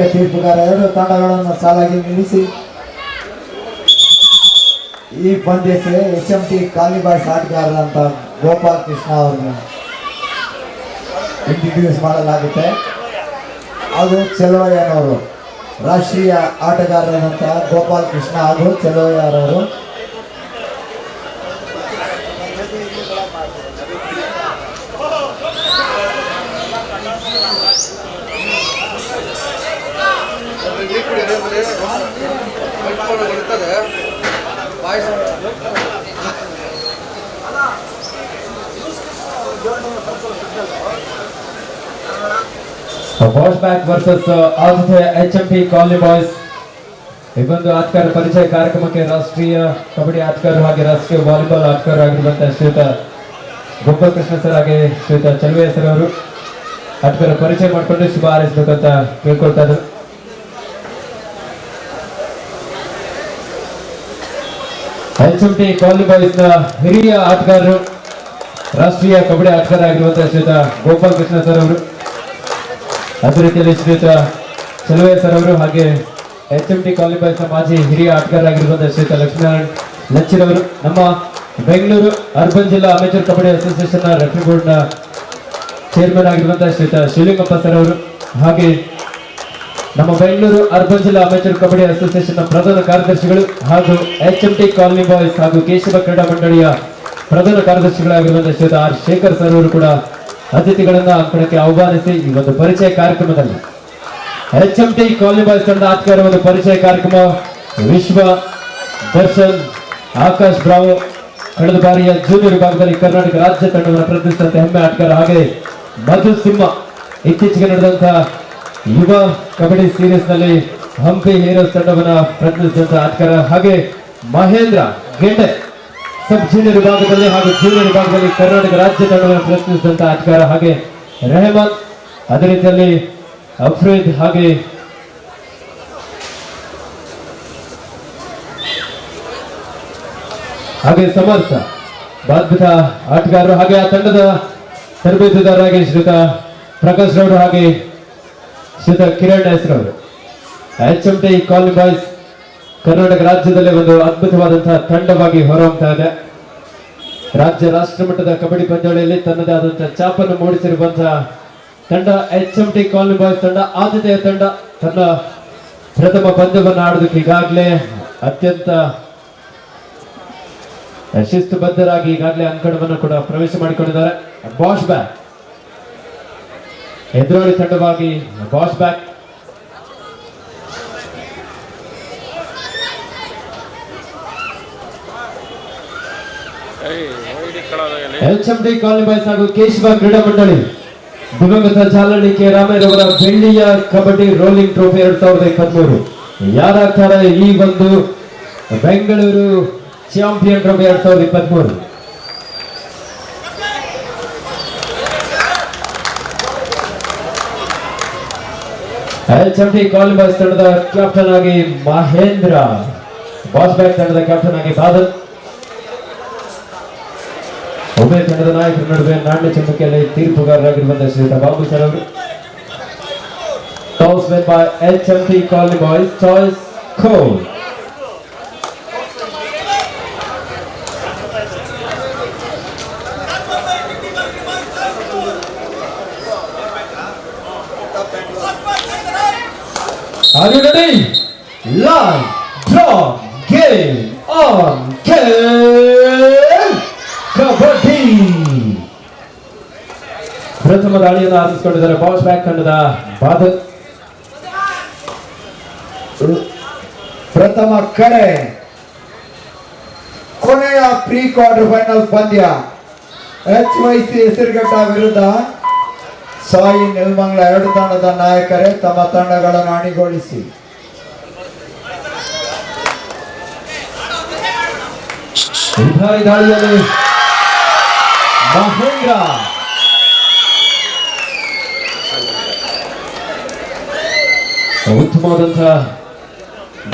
ಮುಖ್ಯ ತೀರ್ಪುಗಾರ ಎರಡು ತಂಡಗಳನ್ನು ಸಾಲಾಗಿ ನಿಲ್ಲಿಸಿ ಈ ಪಂದ್ಯಕ್ಕೆ HMT ಕಾಲಿಬಾಯ್ಸ್ ಆಟಗಾರರಂತ ಗೋಪಾಲ್ ಕೃಷ್ಣ ಅವರನ್ನು ಇಂಟ್ರಡ್ಯೂಸ್ ಮಾಡಲಾಗುತ್ತೆ. ಹಾಗೂ ಚೆಲುವಯ್ಯನವರು ರಾಷ್ಟ್ರೀಯ ಆಟಗಾರರಂತ ಗೋಪಾಲ್ ಕೃಷ್ಣ ಹಾಗೂ ಚೆಲುವಯ್ಯರವರು ವಾಶ್ ಬ್ಯಾಕ್ ವರ್ಸಸ್ ಆತಿಥ್ಯ HMT ಕಾಲನಿ ಬಾಯ್ಸ್. ಈ ಒಂದು ಆಟಗಾರ ಪರಿಚಯ ಕಾರ್ಯಕ್ರಮಕ್ಕೆ ರಾಷ್ಟ್ರೀಯ ಕಬಡ್ಡಿ ಆಟಗಾರರು ಹಾಗೆ ರಾಷ್ಟ್ರೀಯ ವಾಲಿಬಾಲ್ ಆಟಗಾರರಾಗಿರುವಂತಹ ಶ್ರೀಯುತ ಗೋಪಾಲ್ ಕೃಷ್ಣ ಸರ್ ಹಾಗೆ ಶ್ರೀಯುತ ಚೆಲುವಯ್ಯ ಸರ್ ಅವರು ಆಟಗಾರ ಪರಿಚಯ ಮಾಡಿಕೊಂಡು ಶುಭ ಹಾರೈಸಬೇಕಂತ ಕೇಳ್ಕೊಳ್ತಾ ಇದ್ದಾರೆ. HMT ಕಾಲನಿ ಬಾಯ್ಸ್ ನ ಹಿರಿಯ ಆಟಗಾರರು ರಾಷ್ಟ್ರೀಯ ಕಬಡ್ಡಿ ಆಟಗಾರ ಆಗಿರುವಂತಹ ಶ್ರೀಯುತ ಗೋಪಾಲ್ ಕೃಷ್ಣ ಸರ್ ಅವರು, ಅದೇ ರೀತಿಯಲ್ಲಿ ಶ್ರೀಯುತ ಚೆಲುವಯ್ಯ ಸರ್ ಅವರು ಹಾಗೆ HMT ಕಾಲನಿ ಬಾಯ್ಸ್ ನ ಮಾಜಿ ಹಿರಿಯ ಆಟಗಾರ ಆಗಿರುವಂತಹ ಶ್ರೀಯುತ ಲಕ್ಷ್ಮೀನಾರಾಯಣ್ ಲಚ್ಚಿರವರು, ನಮ್ಮ ಬೆಂಗಳೂರು ಅರ್ಬನ್ ಜಿಲ್ಲಾ ಅಮೇಚೂರ್ ಕಬಡ್ಡಿ ಅಸೋಸಿಯೇಷನ್ ನ ರೆಫ್ರಿ ಬೋರ್ಡ್ ನ ಚೇರ್ಮನ್ ಆಗಿರುವಂತಹ ಶ್ರೀಯುತ ಶಿವಲಿಂಗಪ್ಪ ಸರ್ ಅವರು, ಹಾಗೆ ನಮ್ಮ ಬೆಂಗಳೂರು ಅರ್ಬನ್ ಜಿಲ್ಲಾ ಅಮೇಚೂರ್ ಕಬಡ್ಡಿ ಅಸೋಸಿಯೇಷನ್ ನ ಪ್ರಧಾನ ಕಾರ್ಯದರ್ಶಿಗಳು ಹಾಗೂ HMT ಕಾಲನಿ ಬಾಯ್ಸ್ ಹಾಗೂ ಕೇಶವ ಕ್ರೀಡಾ ಮಂಡಳಿಯ ಪ್ರಧಾನ ಕಾರ್ಯದರ್ಶಿಗಳಾಗಿರುವಂತಹ ಶ್ರೀಯುತ ಆರ್ ಶೇಖರ್ ಸರ್ ಅವರು ಕೂಡ ಅತಿಥಿಗಳನ್ನ ಅಂಕಣಕ್ಕೆ ಆಹ್ವಾನಿಸಿ ಈ ಒಂದು ಪರಿಚಯ ಕಾರ್ಯಕ್ರಮದಲ್ಲಿ HMT ಕಾಲನಿ ಬಾಯ್ಸ್ ತಂಡ ಆಟಗಾರ ಒಂದು ಪರಿಚಯ ಕಾರ್ಯಕ್ರಮ. ವಿಶ್ವ ದರ್ಶನ್ ಆಕಾಶ್ ಬ್ರಾವೋ ಕಳೆದ ಬಾರಿಯ ಜೂನಿಯರ್ ವಿಭಾಗದಲ್ಲಿ ಕರ್ನಾಟಕ ರಾಜ್ಯ ತಂಡವನ್ನು ಪ್ರತಿನಿಧಿಸಿದಂತೆ ಹೆಮ್ಮೆ ಆಟಗಾರ, ಹಾಗೆ ಮಧು ಸಿಂಹ ಇತ್ತೀಚೆಗೆ ನಡೆದಂತಹ ಯುವ ಕಬಡ್ಡಿ ಸೀರೀಸ್ ನಲ್ಲಿ ಹಂಪಿ ಹೀರೋಸ್ ತಂಡವನ್ನು ಪ್ರತಿನಿಧಿಸಿದಂತಹ ಆಟಗಾರ, ಹಾಗೆ ಮಹೇಂದ್ರ ಗೆಂಡೆ ಸಬ್ ಜೂನಿಯರ್ ವಿಭಾಗದಲ್ಲಿ ಹಾಗೂ ಜೂನಿಯರ್ ವಿಭಾಗದಲ್ಲಿ ಕರ್ನಾಟಕ ರಾಜ್ಯ ತಂಡವನ್ನು ಪ್ರತಿನಿಧಿಸಿದಂತಹ ಆಟಗಾರ, ಹಾಗೆ ರೆಹಮಾನ್, ಅದೇ ರೀತಿಯಲ್ಲಿ ಅಫ್ರೀದ್ ಹಾಗೆ ಸಮರ್ಥ ಅದ್ಭುತ ಆಟಗಾರರು, ಹಾಗೆ ಆ ತಂಡದ ತರಬೇತುದಾರರಾಗಿ ಶ್ರೀಯುತ ಪ್ರಕಾಶ್ ರವರು ಹಾಗೆ ಶ್ರೀಯುತ ಕಿರಣ್ ಹೆಸರವರು. HMT ಕಾಲನಿ ಬಾಯ್ಸ್ ಕರ್ನಾಟಕ ರಾಜ್ಯದಲ್ಲೇ ಒಂದು ಅದ್ಭುತವಾದಂತಹ ತಂಡವಾಗಿ ಹೊರಹೊಮ್ತಾ ಇದೆ. ರಾಜ್ಯ ರಾಷ್ಟ್ರ ಮಟ್ಟದ ಕಬಡ್ಡಿ ಪಂದ್ಯಾವಳಿಯಲ್ಲಿ ತನ್ನದೇ ಆದಂತಹ ಛಾಪನ್ನು ಮೂಡಿಸಿರುವಂತಹ ತಂಡ HMT ಕಾಲನಿ ಬಾಯ್ಸ್ ತಂಡ. ಆತಿಥೇಯ ತಂಡ ತನ್ನ ಪ್ರಥಮ ಪಂದ್ಯವನ್ನು ಆಡೋದಕ್ಕೆ ಈಗಾಗಲೇ ಅತ್ಯಂತ ಶಿಸ್ತುಬದ್ಧರಾಗಿ ಈಗಾಗಲೇ ಅಂಕಣವನ್ನು ಕೂಡ ಪ್ರವೇಶ ಮಾಡಿಕೊಂಡಿದ್ದಾರೆ. ಬಾಶ್ ಬ್ಯಾಕ್ ಎದುರಾಳಿ ತಂಡವಾಗಿ Bash Back HMT colony boys ಹಾಗೂ ಕೇಶವ ಕ್ರೀಡಾ ಮಂಡಳಿ ದಿವಂಗತ ಚಾಲಣಿ ಕೆ ರಾಮಯ್ಯರವರ ಬೆಳ್ಳಿಯ ಕಬಡ್ಡಿ ರೋಲಿಂಗ್ ಟ್ರೋಫಿ 2023 ಯಾರಾಗ್ತಾರೆ ಈ ಒಂದು Bengaluru champion trophy 2023. HMT colony boys ತಂಡದ ಕ್ಯಾಪ್ಟನ್ ಆಗಿ ಮಹೇಂದ್ರ, ಬಾಸ್ ಬ್ಯಾಕ್ ತಂಡದ ಕ್ಯಾಪ್ಟನ್ ಆಗಿ ಬಾದಲ್, ಉಭಯ ತಂಡದ ನಾಯಕರ ನಡುವೆ ನಾಣ್ಯ ಚಮಕಿಯಲ್ಲಿ ತೀರ್ಪುಗಾರರಾಗಿರುವಂತಹ ಶ್ರೀಯುತ ಬಾಬು ಸರ್ ಅವರು. Toss won by HMT colony boys, choice call. Are you ready? Live, draw, game on, game, kabaddi. ಪ್ರಥಮ ದಾಳಿಯನ್ನು ಆರಿಸಿಕೊಂಡಿದ್ದಾರೆ ಬಾಸ್ ಬ್ಯಾಕ್ ತಂಡದ ಬಾದಲ್. ಪ್ರಥಮ ಕಡೆ ಕೊನೆಯ ಪ್ರೀ ಕ್ವಾರ್ಟರ್ ಫೈನಲ್ ಪಂದ್ಯ HYC ಹೆಸರುಘಟ್ಟ ವಿರುದ್ಧ ಸಾಯಿ ನೆಲಮಂಗಲ ಎರಡು ತಂಡದ ನಾಯಕರೇ ತಮ್ಮ ತಂಡಗಳನ್ನು ಅಣಿಗೊಳಿಸಿ. ಭಾರಿ ದಾಳಿಯಲ್ಲಿ ಮಹೇಂದ್ರ ಉತ್ತಮವಾದಂತಹ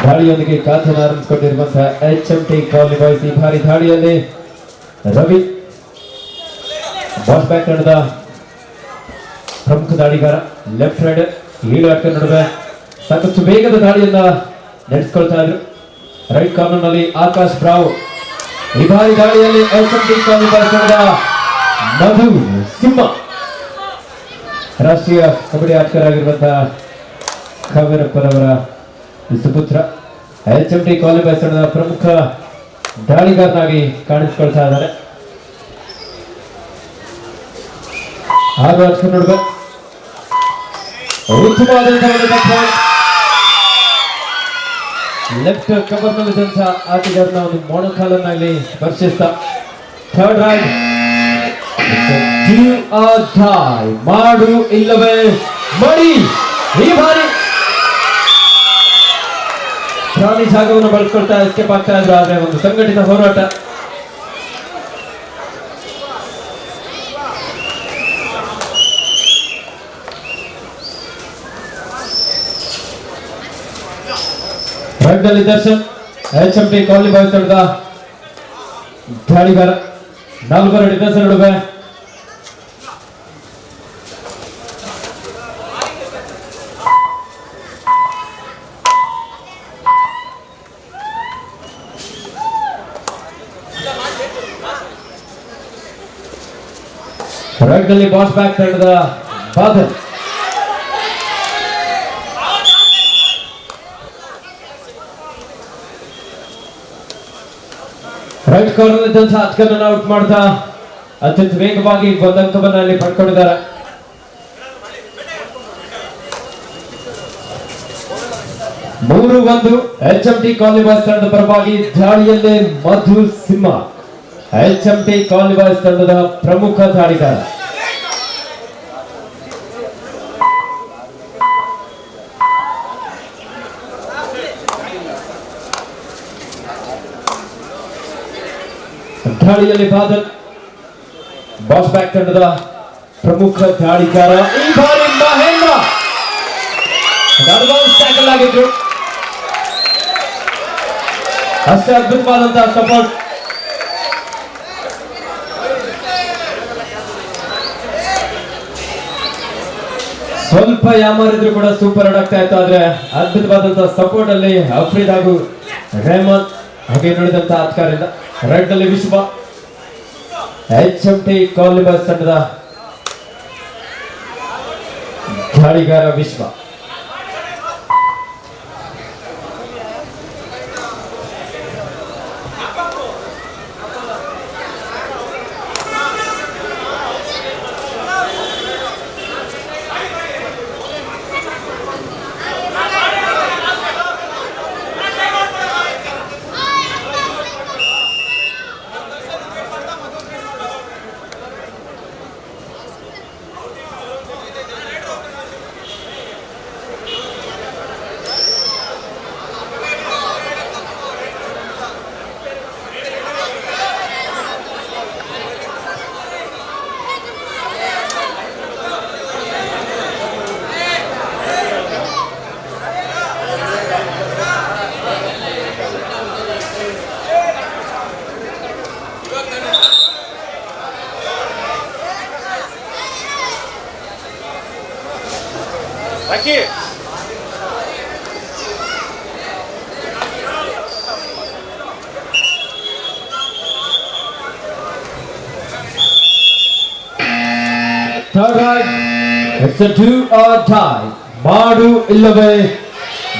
ದಾಳಿಯೊಂದಿಗೆ ಖಾತೆಯನ್ನು ಆರಂಭಿಸಿಕೊಂಡಿರುವಂತಹ HMT ಕಾಲನಿ ಬಾಯ್ಸ್. ಈ ಭಾರಿ ದಾಳಿಯಲ್ಲಿ ರವಿ ಬಾಸ್ ಬ್ಯಾಕ್ ತಂಡದ ಪ್ರಮುಖ ದಾಳಿಗಾರ, ಲೆಫ್ಟ್ ರೈಡರ್, ಈಡು ಆಟದ ನಡುವೆ ಸಾಕಷ್ಟು ವೇಗದ ದಾಳಿಯನ್ನ ನಡೆಸಿಕೊಳ್ತಾ ಇದ್ರು. ರೈಟ್ ಕಾರ್ನರ್ ನಲ್ಲಿ ಆಕಾಶ್ ಬ್ರಾವ್. ಈ ಬಾರಿ ದಾಳಿಯಲ್ಲಿ HMT ಕಾಲನಿ ಬಾಯ್ಸ್ ತಂಡದ ಮಧು ಸಿಂಹ, ರಾಷ್ಟ್ರೀಯ ಕಬಡ್ಡಿ ಆಟಗಾರರಾಗಿರುವಂತಹ ಕಾವೇರಪ್ಪನವರ ಸುಪುತ್ರ, HMT ಕಾಲನಿ ಬಾಯ್ಸ್ ತಂಡದ ಪ್ರಮುಖ ದಾಳಿಗಾರನಾಗಿ ಕಾಣಿಸಿಕೊಳ್ತಾ ಇದ್ದಾರೆ. ಆರು ಆಟಗಾರ ನಡುವೆ ಉತ್ತಮವಾದಂತಹ ಲೆಫ್ಟ್ ಕವರ್ ನಲ್ಲಿದ್ದಂತಹ ಆಟಗಾರನ ಒಂದು ಮೊಣಕಾಲನ್ನಾಗಲಿ ಸ್ಪರ್ಶಿಸ್ತಾ ಥರ್ಡ್ ರೈಡ್ ಮಾಡು ಇಲ್ಲವೇ ಮಾಡಿ. ಈ ಬಾರಿ ಪ್ರಾಣಿ ಜಾಗವನ್ನು ಬಳಸ್ಕೊಳ್ತಾ ಎಸ್ಕೇಪ್ ಆಗ್ತಾ ಇದ್ರು, ಆದ್ರೆ ಒಂದು ಸಂಘಟಿತ ಹೋರಾಟ. ರೈಟ್ನಲ್ಲಿ ದರ್ಶನ್, HMT ಕಾಲನಿ ಬಾಯ್ಸ್ ತಂಡದ ದಾಳಿಗಾರ. ನಾಲ್ವರ ಡಿಫೆನ್ಸ್ ನಡುವೆ ರೈಟ್ನಲ್ಲಿ ಬಾಸ್ ಬ್ಯಾಕ್ ತಂಡದ ಬಾದಲ್. ರೈಟ್ ಕಾರ್ನರ್ ಇದ್ದಂತಹ ಆಟಗಾರರನ್ನು ಔಟ್ ಮಾಡ್ತಾ ಅತ್ಯಂತ ವೇಗವಾಗಿ ಒಂದು ಅಂಕವನ್ನು ಅಲ್ಲಿ ಪಡ್ಕೊಂಡಿದ್ದಾರೆ. ಮೂರು ಒಂದು HMT ಕಾಲನಿ ಬಾಯ್ಸ್ ತಂಡದ ಪರವಾಗಿ ದಾಳಿಯಲ್ಲೇ ಮಧು ಸಿಂಹ, HMT ಕಾಲನಿ ಬಾಯ್ಸ್ ತಂಡದ ಪ್ರಮುಖ ದಾಳಿಗಾರ. ದಾಳಿಯಲ್ಲಿ ಬಾದಲ್, ಬಾಸ್ ಬ್ಯಾಕ್ ತಂಡದ ಪ್ರಮುಖ ದಾಳಿಗಾರ. ಈ ಬಾರಿ ಮಹೇಂದ್ರ ಟ್ಯಾಕಲ್ ಆಗಿದ್ರು, ಅಷ್ಟೇ ಅದ್ಭುತವಾದಂತಹ ಸಪೋರ್ಟ್. ಸ್ವಲ್ಪ ಯಾಮಾರಿದ್ರು ಕೂಡ ಸೂಪರ್ ರನ್ ಆಗ್ತಾ ಇತ್ತು, ಆದ್ರೆ ಅದ್ಭುತವಾದಂತಹ ಸಪೋರ್ಟ್ ಅಲ್ಲಿ ಅಫ್ರೀದ್ ಹಾಗೂ ರೆಹಮಾನ್ ಹಾಗೆ ನೋಡಿದಂತಹ ಆಟಗಾರರಿಂದ. ರೈಟ್ ನಲ್ಲಿ ವಿಶ್ವ, HMT ಕಾಲನಿ ಬಾಯ್ಸ್ ತಂಡದ ದಾಳಿಗಾರ ವಿಶ್ವ. Aqui. Third right, it's a 2 or tie. ಮಾಡು ಇಲ್ಲವೇ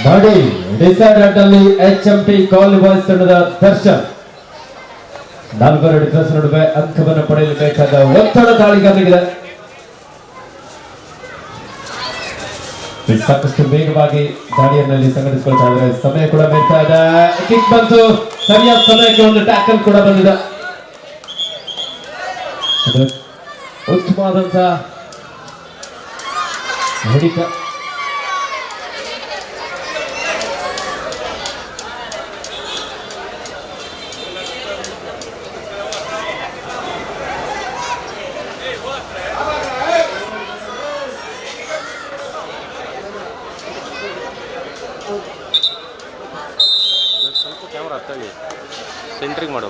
ಮಾಡಿ. ಡಿಸೈಡೆಡ್ ಅಲ್ಲಿ HMT ಕಾಲನಿ ಬಾಯ್ಸ್ ತಂಡದ ದರ್ಶನ್. ನಾಲ್ವರು ಡಿಫೆನ್ಸ್ ನಡುವೆ ಅಂಕವನ್ನು ಪಡೆಯಬೇಕಾದ ಒತ್ತಡ ದಾಳಿಗಾರನಿಗಿದೆ. ಸಾಕಷ್ಟು ವೇಗವಾಗಿ ದಾಳಿಯಲ್ಲಿ ಸಂಘಟಿಸಿಕೊಳ್ತಾ ಇದ್ದಾರೆ. ಸಮಯ ಕೂಡ ಬೇಡ್ತಾ ಇದೆ. ಕಿಕ್ ಬಂತು, ಸರಿಯಾದ ಸಮಯಕ್ಕೆ ಒಂದು ಟ್ಯಾಕಲ್ ಕೂಡ ಬಂದಿದೆ. ಉತ್ತಮವಾದಂತಹ ಹೊಡಿತ. ಸ್ವಲ್ಪ ಕ್ಯಾಮ್ರಾ ಹತ್ತಳಿ ಸೆಂಟ್ರಿಂಗ್ ಮಾಡು.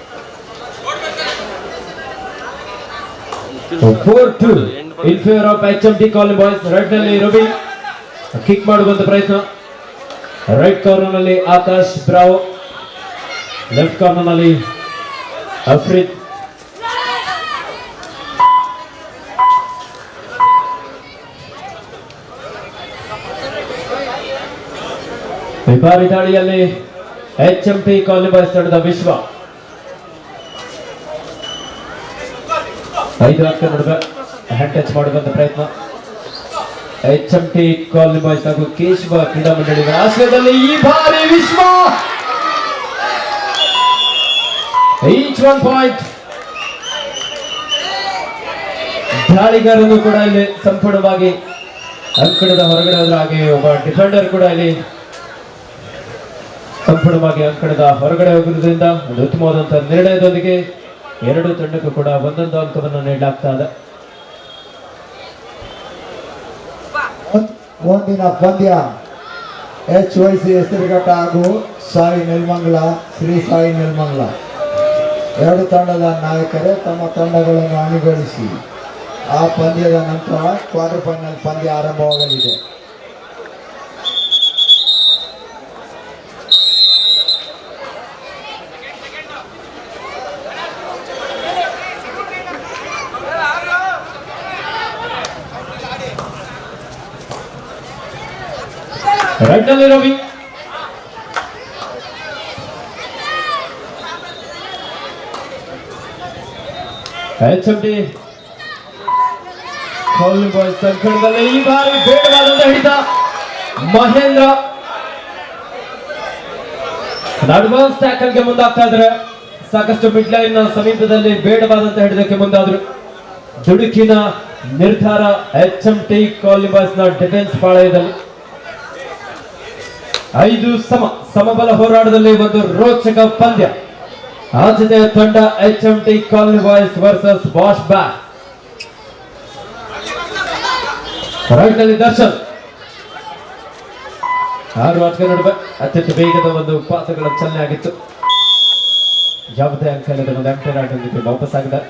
4-2 in favor of HMT colony boys. Right ನಲ್ಲಿ ರವಿ ಕಿಕ್ ಮಾಡುವಂತ ಪ್ರಯತ್ನ. ರೈಟ್ ಕಾರ್ನರ್ ನಲ್ಲಿ ಆಕಾಶ್ ಬ್ರಾವ್, ಲೆಫ್ಟ್ ಕಾರ್ನರ್ ನಲ್ಲಿ ಅಫ್ರಿದ್. ವಿಭಾರಿ ದಾಳಿಯಲ್ಲಿ HMT ಕಾಲನಿ ಬಾಯ್ಸ್ ತಂಡದ ವಿಶ್ವ. 5 ಆಟಗಾರರ ನಡುವೆ ಹ್ಯಾಂಡ್ ಟಚ್ ಮಾಡುವಂತ ಪ್ರಯತ್ನ. HMT ಕಾಲನಿ ಬಾಯ್ಸ್ ಹಾಗೂ ಕೇಶವ ಕ್ರೀಡಾ ಮಂಡಳಿಗಳ ಆಶ್ರಯದಲ್ಲಿ ಈ ಬಾರಿ ವಿಶ್ವ ಈಚ್ 1 ಪಾಯಿಂಟ್. ದಾಳಿಗಾರನು ಕೂಡ ಇಲ್ಲಿ ಸಂಪೂರ್ಣವಾಗಿ ಅಂಕಣದ ಹೊರಗಡೆ ಹೋದ್ರೆ, ಹಾಗೆ ಒಬ್ಬ ಡಿಫೆಂಡರ್ ಕೂಡ ಇಲ್ಲಿ ಸಂಪೂರ್ಣವಾಗಿ ಅಂಕಣದ ಹೊರಗಡೆ ಹೋಗಿರುವುದರಿಂದ ಒಂದು ಉತ್ತಮವಾದಂತಹ ನಿರ್ಣಯದೊಂದಿಗೆ ಎರಡು ತಂಡಕ್ಕೂ ಕೂಡ ಒಂದೊಂದು ಅಂಕವನ್ನು ನೀಡಲಾಗ್ತಾ ಇದೆ. ಮುಂದಿನ ಪಂದ್ಯ HYC ಹೆಸರುಘಟ್ಟ ಹಾಗೂ ಸಾಯಿ ನೆಲಮಂಗಲ, ಶ್ರೀ ಸಾಯಿ ನೆಲಮಂಗಲ ಎರಡು ತಂಡದ ನಾಯಕರೇ ತಮ್ಮ ತಂಡಗಳನ್ನು ಅಣಿಗೊಳಿಸಿ ಆ ಪಂದ್ಯದ ನಂತರ ಕ್ವಾರ್ಟರ್ ಫೈನಲ್ ಪಂದ್ಯ ಆರಂಭವಾಗಲಿದೆ. ರೈಟ್ ನಲ್ಲಿ ರವಿ, HMT ಕಾಲನಿ ಬಾಯ್ಸ್ ಸಂಕಟದಲ್ಲಿ ಈ ಬಾರಿ ಬೇಡವಾದಂತ ಹಿಡಿತ ಮಹೇಂದ್ರ. ಅಡ್ವಾನ್ಸ್ ಟ್ಯಾಕಲ್ಗೆ ಮುಂದಾಗ್ತಾ ಇದ್ದಾರೆ. ಸಾಕಷ್ಟು ಮಿಡ್ ಲೈನ್ ಸಮೀಪದಲ್ಲಿ ಬೇಡವಾದಂತ ಹಿಡಿದಕ್ಕೆ ಮುಂದಾದ್ರು. ದುಡುಕಿನ ನಿರ್ಧಾರ HMT ಕಾಲನಿ ಬಾಯ್ಸ್ ನ ಡಿಫೆನ್ಸ್ ಪಾಳಯದಲ್ಲಿ. 5 ಸಮಬಲ ಹೋರಾಟದಲ್ಲಿ ಒಂದು ರೋಚಕ ಪಂದ್ಯ. ಆದ್ಯತೆಯ ತಂಡ HMT colony boys versus wash back. Right ನಲ್ಲಿ ದರ್ಶನ್, 6 ಆಟಗಾರರ ನಡುವೆ ಅತ್ಯಂತ ವೇಗದ ಒಂದು ಪಾತ್ರಗಳ ಚಲನೆ ಆಗಿತ್ತು. ಯಾವುದೇ ಅಂಕ ಇಲ್ಲದ ಒಂದು ಎಂಪೈರ್ ಆಟಕ್ಕೆ ವಾಪಸ್ ಆಗಿದೆ.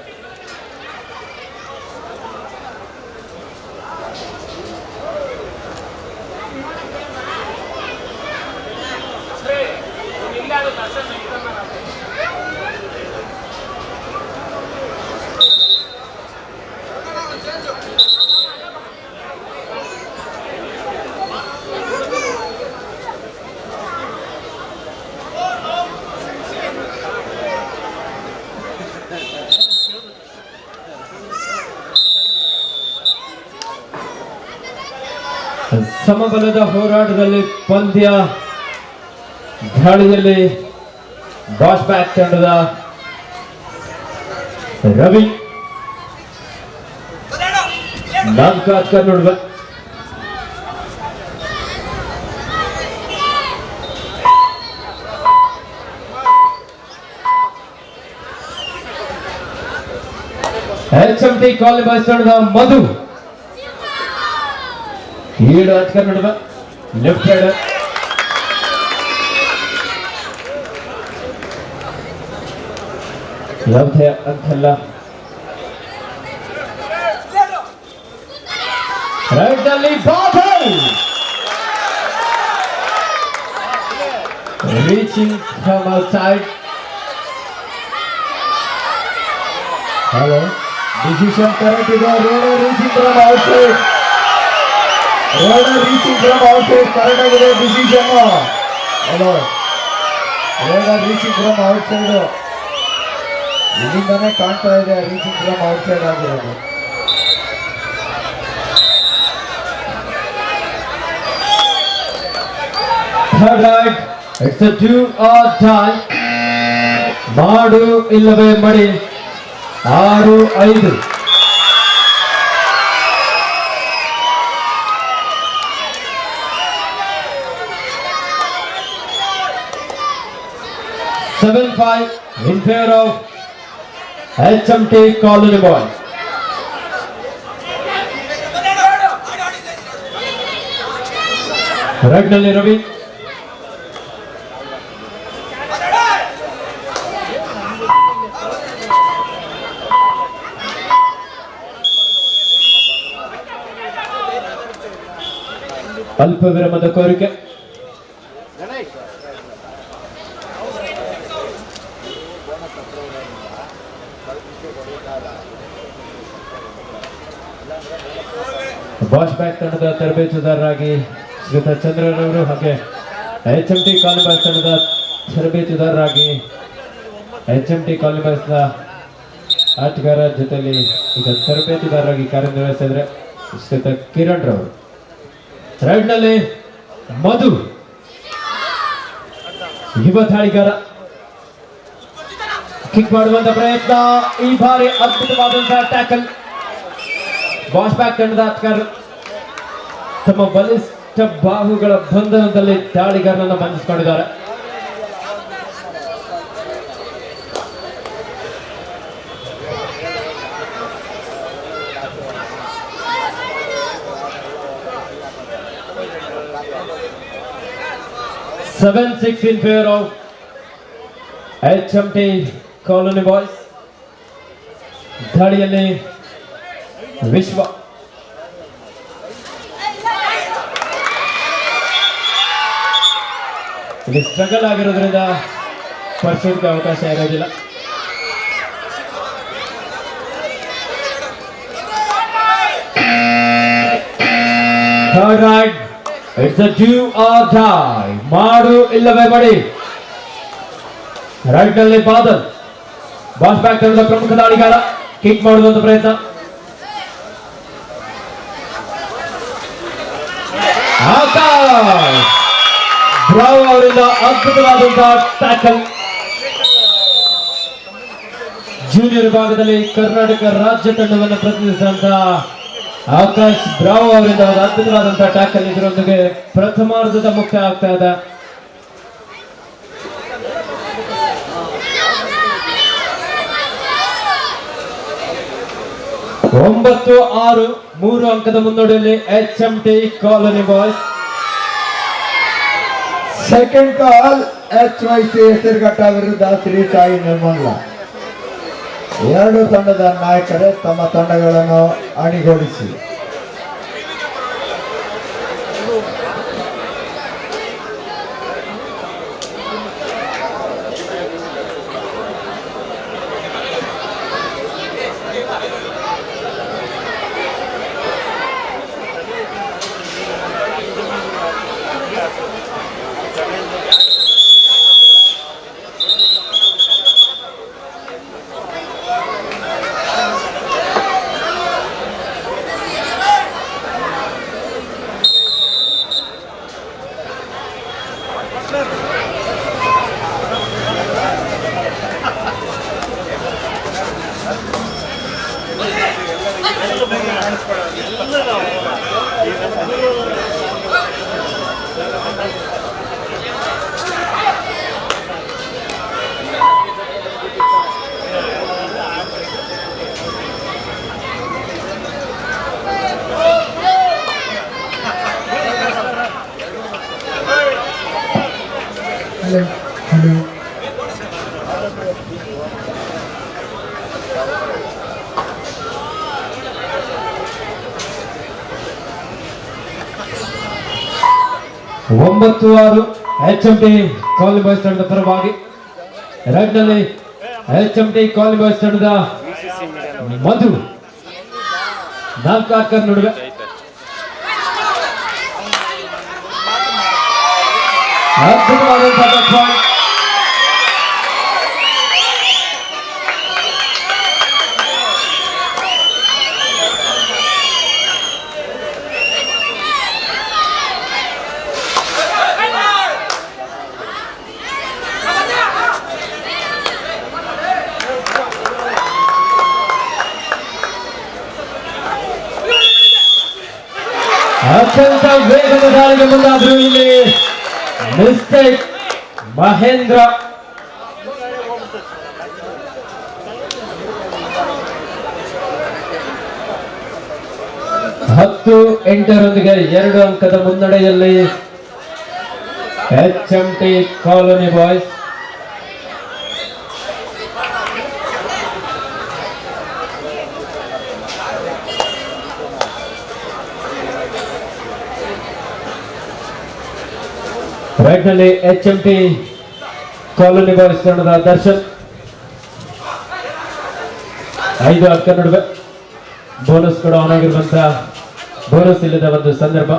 ಸಮಬಲದ ಹೋರಾಟದಲ್ಲಿ ಪಂದ್ಯ. ದಾಳಿಯಲ್ಲಿ ವಾಶ್ ಬ್ಯಾಕ್ ತಂಡದ ರವಿ, 4 ಆಟಗಾರರ ನಡುವೆ HMT ಕಾಲನಿ ಬಾಯ್ಸ್ ತಂಡದ ಮಧು, 7 ಆಟಗಾರರ ನಡುವೆ ಲೆಫ್ಟ್ ರೈಡರ್. ಯಾವುದೇ ಅಂಕಲ್ಲ. ರೈಟ್ ನಲ್ಲಿ bubble reaching from outside. Hello, decision correct ಇದೆ. ರೋಡರ್ ರೀಚಿಂಗ್ ಫ್ರಮ್ ಔಟ್ಸೈಡ್, ರೋಡರ್ ರೀಚಿಂಗ್ ಫ್ರಮ್ ಔಟ್ಸೈಡ್ ಕರೆಕ್ಟ್ ಆಗಿದೆ ಡಿಸಿಷನ್. ಹಲೋ, ರೋಡರ್ ರೀಚಿಂಗ್ ಫ್ರಮ್ ಔಟ್ಸೈಡ್ ಇಲ್ಲಿಂದಾನೇ ಕಾಣ್ತಾ ಇದೆ, ರೀಚಿಂಗ್ ಫ್ರಮ್ ಔಟ್ಸೈಡ್ ಆಗಿರೋದು. Third right, it's a 2 or die. ಮಾಡು ಇಲ್ಲವೇ ಮಡಿ. 6-5. in favor of HMT Colony Boys. Right ನಲ್ಲಿ ರವಿ, ಅಲ್ಪ ವಿರಾಮದ ಕೋರಿಕೆ. ಬಾಷ್ ಬ್ಯಾಕ್ ತಂಡದ ತರಬೇತುದಾರರಾಗಿ ಶ್ರೀಯುತ ಚಂದ್ರರವರು ಹಾಗೆ HMT ಕಾಲಿ ಬಾಯ್ಸ್ ತಂಡದ ತರಬೇತುದಾರರಾಗಿ HMT ಕಾಲಿ ಬಾಯ್ಸ್ನ ಆಟಗಾರ ಜೊತೆಲಿ ಈಗ ತರಬೇತುದಾರರಾಗಿ ಕಾರ್ಯನಿರ್ವಹಿಸಿದ್ರೆ ಶ್ರೀಯುತ ಕಿರಣ್ ರವರು. ರೈಡ್ ನಲ್ಲಿ ಮಧು ಯುವ ದಾಳಿಗಾರ ಕಿಕ್ ಮಾಡುವಂತ ಪ್ರಯತ್ನ, ಈ ಬಾರಿ ಅದ್ಭುತವಾದಂತಹ ಟ್ಯಾಕಲ್. ಬಾಷ್ ಬ್ಯಾಕ್ ತಂಡದ ಆಟಗಾರರು ತಮ್ಮ ಬಲಿಷ್ಠ ಬಾಹುಗಳ ಬಂಧನದಲ್ಲಿ ದಾಳಿಗಾರನನ್ನ ಬಂಧಿಸಿಕೊಂಡಿದ್ದಾರೆ. Seven six in favor of HMT Colony Boys. ದಾಳಿಯಲ್ಲಿ ವಿಶ್ವ ಇಲ್ಲಿ ಸ್ಟ್ರಗಲ್ ಆಗಿರೋದ್ರಿಂದ ಪರ್ಸೆಂಟ್ಗೆ ಅವಕಾಶ ಇರೋದಿಲ್ಲ. It's a do or die, ಮಾಡು ಇಲ್ಲವೇ ಮಾಡಿ. ರೈಟ್ ನಲ್ಲಿ ಬಾದಲ್ ಬಾಷ್ ಬ್ಯಾಕ್ ತಂಡದ ಪ್ರಮುಖ ದಾಳಿಗಾರ ಕಿಕ್ ಮಾಡುವಂತ ಪ್ರಯತ್ನ, ಬ್ರಾವೋ ಅವರಿಂದ ಅದ್ಭುತವಾದಂತಹ ಟ್ಯಾಕಲ್. ಜೂನಿಯರ್ ವಿಭಾಗದಲ್ಲಿ ಕರ್ನಾಟಕ ರಾಜ್ಯ ತಂಡವನ್ನು ಪ್ರತಿನಿಧಿಸಿದಂತಹ ಆಕಾಶ್ ಬ್ರಾವೋ ಅವರಿಂದ ಒಂದು ಅದ್ಭುತವಾದಂತಹ ಟ್ಯಾಕಲ್. ಇದರೊಂದಿಗೆ ಪ್ರಥಮಾರ್ಧದ ಮುಕ್ತಾಯ ಆಗ್ತಾ ಇದೆ. ಒಂಬತ್ತು ಆರು 3 ಅಂಕದ ಮುನ್ನಡೆಯಲ್ಲಿ HMT ಕಾಲೋನಿ ಬಾಯ್ಸ್. ಸೆಕೆಂಡ್ ಕಾಲ್ HYC ಹೆಸರುಘಟ್ಟ ವಿರುದ್ಧ ಶ್ರೀ ಸಾಯಿ ನೆಲಮಂಗಲ. ಎರಡು ತಂಡದ ನಾಯಕರೇ ತಮ್ಮ ತಂಡಗಳನ್ನು ಅಣಿಗೊಳಿಸಿ. ಒಂಬತ್ತು ಆರು HMT ಕಾಲೋನಿ ಬಾಯ್ಸ್ ತಂಡದ ಪರವಾಗಿ. ರೈಟ್ ನಲ್ಲಿ HMT ಕಾಲೋನಿ ಬಾಯ್ಸ್ ತಂಡದ ಮಧು 4 ಆಟಗಾರ ನಡುವೆ ಅದ್ಭುತವಾದಂತಹ ಪಾಯಿಂಟ್. ಅತ್ಯಂತ ವೇಗದ ದಾಳಿಗೆ ಮುಂದಾದ್ರು ಇಲ್ಲಿ ಮಿಸ್ಟೇಕ್ ಮಹೇಂದ್ರ. ಹತ್ತು 8ರೊಂದಿಗೆ 2 ಅಂಕದ ಮುನ್ನಡೆಯಲ್ಲಿ HMT ಕಾಲೋನಿ ಬಾಯ್ಸ್. ರೈಟ್ ನಲ್ಲಿ HMT ಕಾಲೋನಿ ಬಾಯ್ಸ್ ತಂಡದ ದರ್ಶನ್. 5 ಆಟಗಾರ ನಡುವೆ ಬೋನಸ್ ಕೂಡ ಆನ್ ಆಗಿರುವಂತಹ ಬೋನಸ್ ಇಲ್ಲದ ಒಂದು ಸಂದರ್ಭ.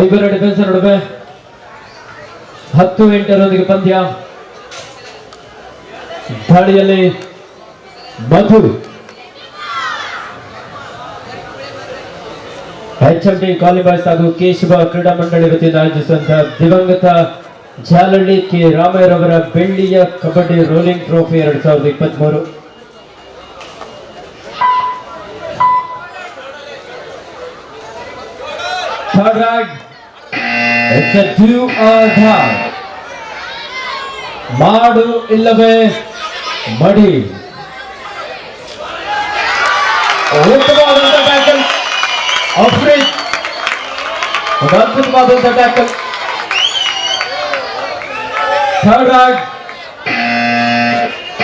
ಐಬರ ಡಿಫೆನ್ಸ್ ನಡುವೆ 10-8 ಪಂದ್ಯ. ದಾಳಿಯಲ್ಲಿ ಮಧು HMT ಕಾಲಿಂಗ್ ಬಾಯ್ಸ್ ಹಾಗೂ ಕೇಶವ ಕ್ರೀಡಾ ಮಂಡಳಿ ವತಿಯಿಂದ ಆಯೋಜಿಸುವಂತಹ ದಿವಂಗತ ಜಾಲಹಳ್ಳಿ ಕೆ ರಾಮಯ್ಯರವರ ಬೆಳ್ಳಿಯ kabaddi rolling trophy 2023. Third right. It's a do or die. ಮಾಡು ಇಲ್ಲವೇ ಮಡಿ. ಉತ್ತಮವಾದಂತಹ ಟ್ಯಾಕಲ್ ಅಫ್ರೀದ್, ಒಂದು ಅದ್ಭುತವಾದಂತಹ tackle. Third right.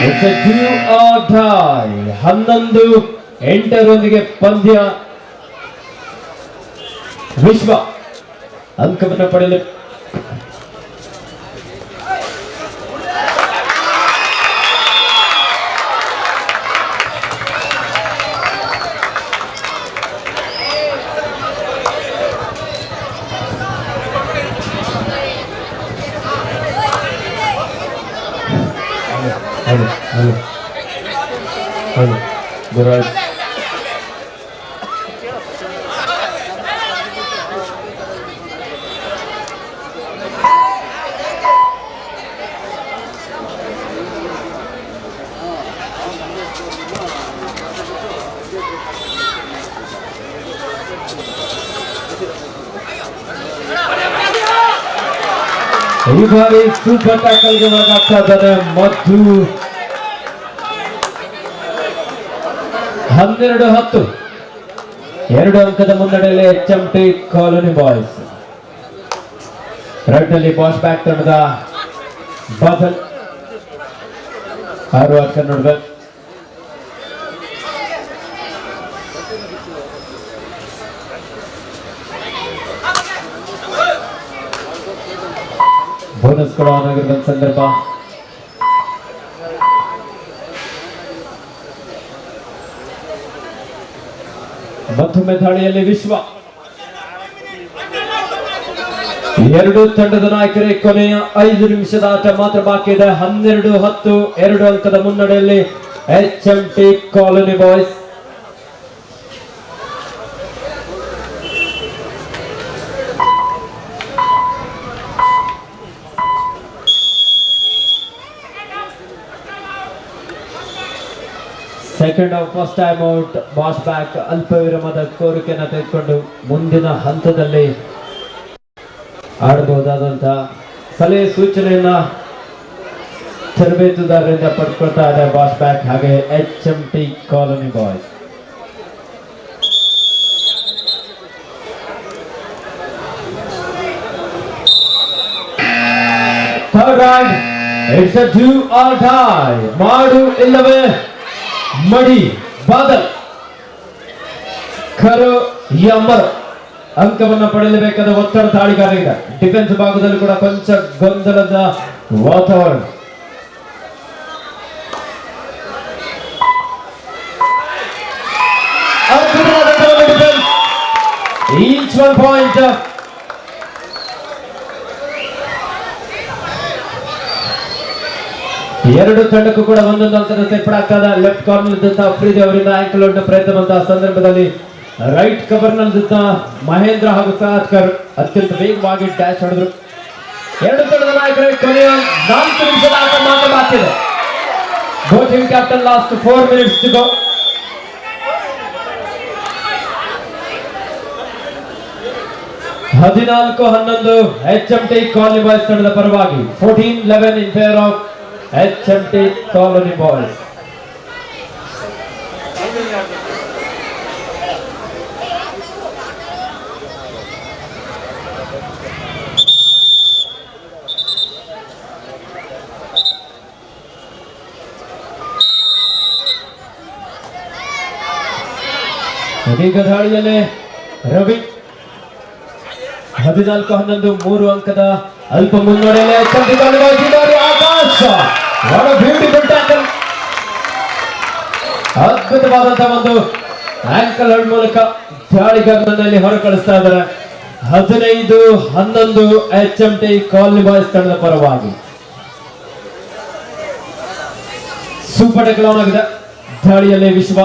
It's a do or die. 11-8 ಪಂದ್ಯ. ವಿಶ್ವ ಅಂಕವನ್ನು ಪಡೆಯಲು ಗುರುರಾಜ್ ಈ ಬಾರಿ ಸೂಪರ್ ಟ್ಯಾಕಲ್ಗೆ ಒಳಗಾಗ್ತಾ ಇದ್ದಾರೆ ಮಧು. 12-10 2 ಅಂಕದ ಮುನ್ನಡೆಯಲ್ಲಿ HMT ಕಾಲೋನಿ ಬಾಯ್ಸ್. ರೈಟ್ ನಲ್ಲಿ ಬಾಸ್ ಬ್ಯಾಕ್ ತಂಡದ ಬಾದಲ್ 6 ಆಟಗಾರ ನಡುವೆ. ಬೋನಸ್ ಕೂಡ ಆನ್ ಆಗಿರುವ ಸಂದರ್ಭ. ಮತ್ತೊಮ್ಮೆ ದಾಳಿಯಲ್ಲಿ ವಿಶ್ವ. 2 ತಂಡದ ನಾಯಕರೇ ಕೊನೆಯ 5 ನಿಮಿಷದ ಆಟ ಮಾತ್ರ ಬಾಕಿ ಇದೆ. 12-10 2 ಅಂಕದ ಮುನ್ನಡೆಯಲ್ಲಿ HMT colony boys. Second half first time out. Boss back ಅಲ್ಪ ವಿರಾಮದ ಕೋರಿಕೆಯನ್ನು ತೆಗೆದುಕೊಂಡು ಮುಂದಿನ ಹಂತದಲ್ಲಿ ಆಡಬಹುದಾದಂತಹ ಸಲಹೆ ಸೂಚನೆಯನ್ನ ತರಬೇತುದಾರರಿಂದ ಪಡ್ಕೊಳ್ತಾ ಇದೆ ಬಾಸ್ ಬ್ಯಾಕ್ ಹಾಗೆ HMT colony boys. Third right. It's a do or die. ಮಾಡು ಇಲ್ಲವೇ ಮಡಿ. ಬಾದಲ್ ಖರೋ ಯಮರ್ ಅಂಕವನ್ನು ಪಡೆಯಲೇಬೇಕಾದ ಒತ್ತಡ ದಾಳಿಗಾರರಿಗೆ. ಡಿಫೆನ್ಸ್ ಭಾಗದಲ್ಲಿ ಕೂಡ ಕೊಂಚ ಗೊಂದಲದ ವಾತಾವರಣ. Each 1 point. ಎರಡು ತಂಡಕ್ಕೂ ಕೂಡ ಒಂದೊಂದು ಅಂಕದ ಸೇರ್ಪಡಾಗ್ತದ. ಲೆಫ್ಟ್ ಕಾರ್ನರ್ ಇದ್ದಂತಹ ಅಫ್ರೀದಿ ಅವರಿಂದ ಆಂಕಲ್ ಔಟ್ ಪ್ರಯತ್ನ ಬಂತಹ ಸಂದರ್ಭದಲ್ಲಿ ರೈಟ್ ಕವರ್ ನಲ್ಲಿದ್ದ ಮಹೇಂದ್ರ ಹಾಗೂ ಸಾತ್ಕರ್ ಅತ್ಯಂತ ವೇಗವಾಗಿ ಡ್ಯಾಶ್ ಹೊಡೆದ್ರು. 2 ತಂಡದ ನಾಯಕರ ಕೊನೆಯ 4 ನಿಮಿಷದ ಆಟ ಮಾತ್ರ ಬಾಕಿ ಇದೆ. Both team captain last 4 minutes to go. ಹದಿನಾಲ್ಕು 11 HMT ಕಾಲೋನಿ ಬಾಯ್ಸ್ ತಂಡದ ಪರವಾಗಿ. 14-11 in favor of HMT colony boys. ಇದೀಗ ದಾಳಿಯಲ್ಲೇ ರವಿ 14-11 3 ಅಂಕದ ಅಲ್ಪ ಮುನ್ನಡೆಯಲ್ಲೇ ಚಂದಿದ್ದಾರೆ ಆಕಾಶ. What a beautiful tackle. ಅದ್ಭುತವಾದಂತಹ ಒಂದು ಆಂಕಲ್ ಹೋಲ್ಡ್ ಮೂಲಕ ದಾಳಿಗಾರನಲ್ಲಿ ಹೊರ ಕಳಿಸ್ತಾ ಇದ್ದಾರೆ. 15-11 HMT ಕಾಲನಿ ಬಾಯ್ಸ್ ತಂಡದ ಪರವಾಗಿ ಸೂಪರ್ ಟ್ಯಾಕಲ್ ಆನ್ ಆಗಿದೆ. ದಾಳಿಯಲ್ಲೇ ವಿಶ್ವ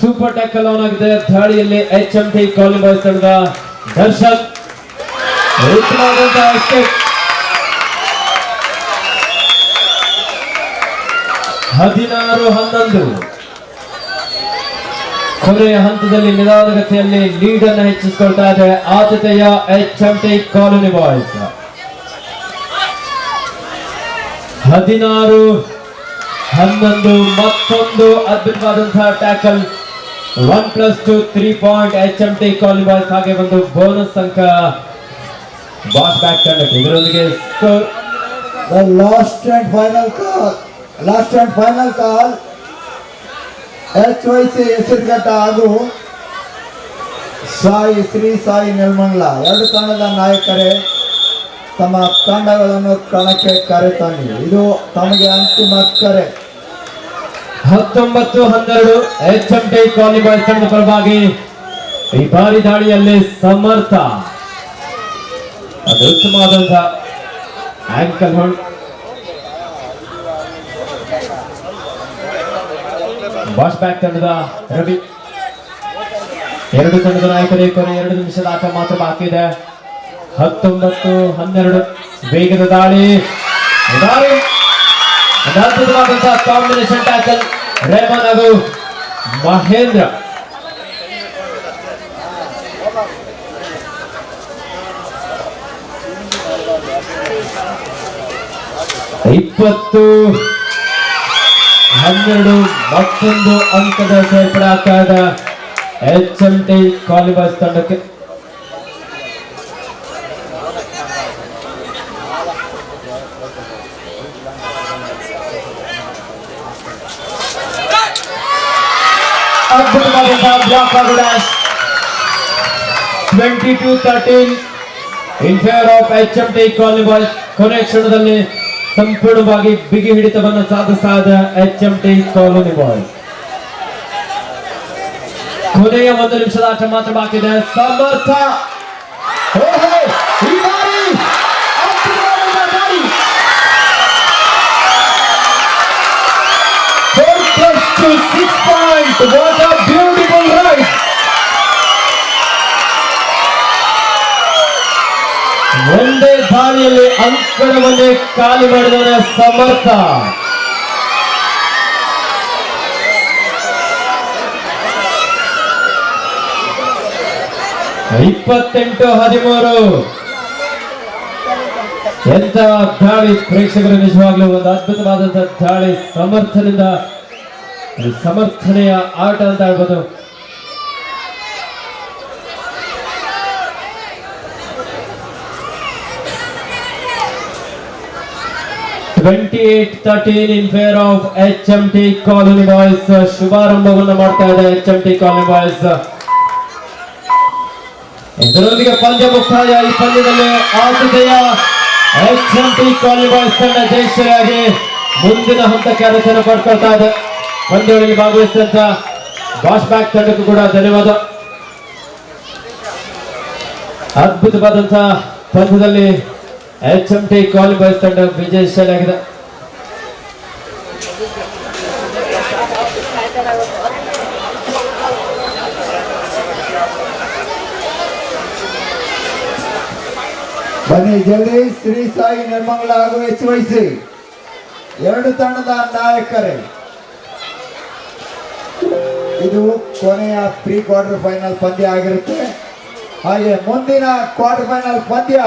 ಸೂಪರ್ ಟ್ಯಾಕಲ್ ಆನ್ ಆಗಿದೆ. ದಾಳಿಯಲ್ಲಿ HMT ಕಾಲನಿ ಬಾಯ್ಸ್ ತಂಡದ ದರ್ಶನ್ ಉತ್ತಮವಾದಂತಹ ಎಸ್ಕೇಪ್. 16-11 ಕೊನೆಯ ಹಂತದಲ್ಲಿ ನಿಧಾನಗತಿಯಲ್ಲಿ ಲೀಡ್ ಅನ್ನು ಹೆಚ್ಚಿಸಿಕೊಳ್ತಾ ಇದೆ ಆದ್ಯತೆಯ HMT ಕಾಲನಿ ಬಾಯ್ಸ್. 16-11 ಮತ್ತೊಂದು ಅದ್ಭುತವಾದಂತಹ tackle. 1+2 3 point HMT colony boys. ಹಾಗೆ ಒಂದು ಬೋನಸ್ ಅಂಕ ಬಾಸ್ ಬ್ಯಾಕ್ ತಂಡಕ್ಕೆ. ಇದರೊಂದಿಗೆ score last and final call HYC Hesaraghatta ಹಾಗೂ ಶ್ರೀ ಸಾಯಿ ನೆಲಮಂಗಲ ಎರಡು ತಂಡದ ನಾಯಕರೇ ತಮ್ಮ ತಂಡಗಳನ್ನು ಕಣಕ್ಕೆ ಕರೆತನ್ನಿ. ಇದು ತಮಗೆ ಅಂತಿಮ ಕರೆ. 19-12 HMT ಕಾಲನಿ ಬಾಯ್ಸ್ ತಂಡದ ಪರವಾಗಿ ಈ ಬಾರಿ ದಾಳಿಯಲ್ಲಿ ಸಮರ್ಥ. ಅದು ಉತ್ತಮವಾದಂತಹ ಆಂಕಲ್ ಹೋಲ್ಡ್. ಬಾಸ್ ಬ್ಯಾಕ್ ತಂಡದ ರವಿ. ಎರಡು ತಂಡದ ನಾಯಕರೇ ಕೊನೆ 2 ನಿಮಿಷದ ಆಟ ಮಾತ್ರ ಬಾಕಿ ಇದೆ. 19-12 ವೇಗದ ದಾಳಿ. ಅದ್ಭುತವಾದಂತಹ ಕಾಂಬಿನೇಷನ್ ಟ್ಯಾಕಲ್ ರೇಮನ್ ಹಾಗೂ ಮಹೇಂದ್ರ. ಇಪ್ಪತ್ತು 12 ಮತ್ತೊಂದು ಅಂಕದ ಸೇರ್ಪಡೆ ಆಗ್ತಾದ HMT ಕಾಲನಿ ಬಾಯ್ಸ್ ತಂಡಕ್ಕೆ. ಅದ್ಭುತವಾದಂತಹ ಬ್ಲಾಕ್ ಹಾಗೂ dash. 22-13 in favour of HMT colony boys. ಕೊನೆಯ ಕ್ಷಣದಲ್ಲಿ ಸಂಪೂರ್ಣವಾಗಿ ಬಿಗಿ ಹಿಡಿತವನ್ನು ಸಾಧಿಸಿದ HMT ಕಾಲನಿ ಬಾಯ್ಸ್. ಕೊನೆಯ 1 ನಿಮಿಷದ ಆಟ ಮಾತ್ರ ಬಾಕಿ ಇದೆ. ಸಮರ್ಥ ಈ ಬಾರಿ ಅದ್ಭುತವಾದ ದಾಳಿ. 4+2 6 point. What a beautiful ride. ಒಂದೇ ದಾಳಿಯಲ್ಲಿ ಅಂಕಣವನ್ನೇ ಖಾಲಿ ಮಾಡಿದವರ ಸಮರ್ಥ. ಇಪ್ಪತ್ತೆಂಟು 13 ಎಂತ ದಾಳಿ ಪ್ರೇಕ್ಷಕರು. ನಿಜವಾಗ್ಲೂ ಒಂದು ಅದ್ಭುತವಾದಂತಹ ದಾಳಿ. ಸಮರ್ಥನೆಯ ಆಟ ಅಂತ ಹೇಳ್ಬೋದು. In favour of HMT colony boys. ಶುಭಾರಂಭವನ್ನು ಮಾಡ್ತಾ ಇದೆ HMT ಕಾಲನಿ ಬಾಯ್ಸ್. ಇದರೊಂದಿಗೆ ಪಂದ್ಯ ಮುಕ್ತಾಯ. ಈ ಪಂದ್ಯದಲ್ಲಿ ಆದ್ಯತೆಯ HMT ಕಾಲನಿ ಬಾಯ್ಸ್ ತಂಡ ಜಯಶಾಲಿಯಾಗಿ ಮುಂದಿನ ಹಂತಕ್ಕೆ ಅರ್ಹತೆಯನ್ನು ಪಡ್ಕೊಳ್ತಾ ಇದೆ. ಪಂದ್ಯಗಳಲ್ಲಿ ಭಾಗವಹಿಸಿದಂತ ಬಾಸ್ ಬ್ಯಾಕ್ ತಂಡಕ್ಕೂ ಕೂಡ ಧನ್ಯವಾದ. ಅದ್ಭುತವಾದಂತಹ ಪಂದ್ಯದಲ್ಲಿ HMT ಕಾಲನಿ ಬಾಯ್ಸ್ ತಂಡ ವಿಜಯಶಾಲಿಯಾಗಿದೆ. ಬನ್ನಿ ಜಲ್ದಿ. ಶ್ರೀ ಸಾಯಿ ನೆಲಮಂಗಲ ಹಾಗೂ HYC ಎರಡು ತಂಡದ ನಾಯಕರೇ. ಇದು ಕೊನೆಯ ಪ್ರೀ ಕ್ವಾರ್ಟರ್ ಫೈನಲ್ ಪಂದ್ಯ ಆಗಿರುತ್ತೆ. ಹಾಗೆ ಮುಂದಿನ ಕ್ವಾರ್ಟರ್ ಫೈನಲ್ ಪಂದ್ಯ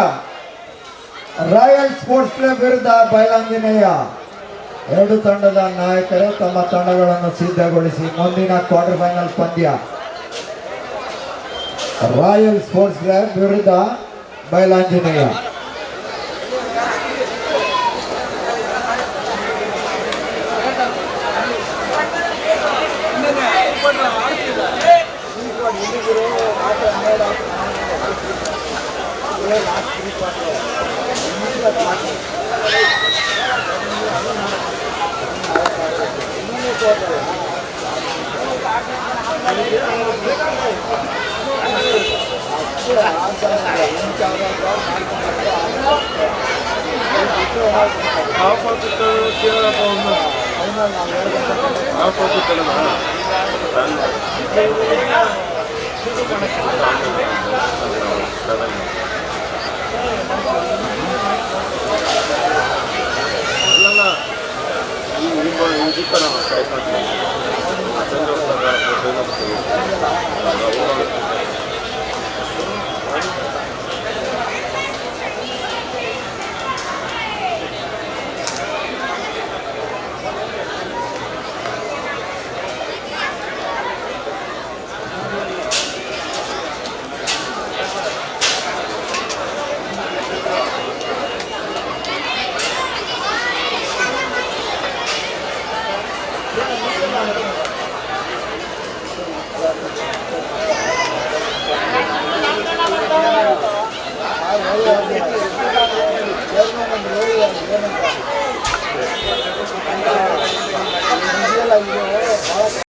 ರಾಯಲ್ ಸ್ಪೋರ್ಟ್ಸ್ ಕ್ಲಬ್ ವಿರುದ್ಧ ಬಯಲಾಂಜನೇಯ. ಎರಡು ತಂಡದ ನಾಯಕರೇ ತಮ್ಮ ತಂಡಗಳನ್ನು ಸಿದ್ಧಗೊಳಿಸಿ ಮುಂದಿನ ಕ್ವಾರ್ಟರ್ ಫೈನಲ್ ಪಂದ್ಯ ರಾಯಲ್ ಸ್ಪೋರ್ಟ್ಸ್ ಕ್ಲಬ್ ವಿರುದ್ಧ ಬಯಲಾಂಜನೇಯ. ಈ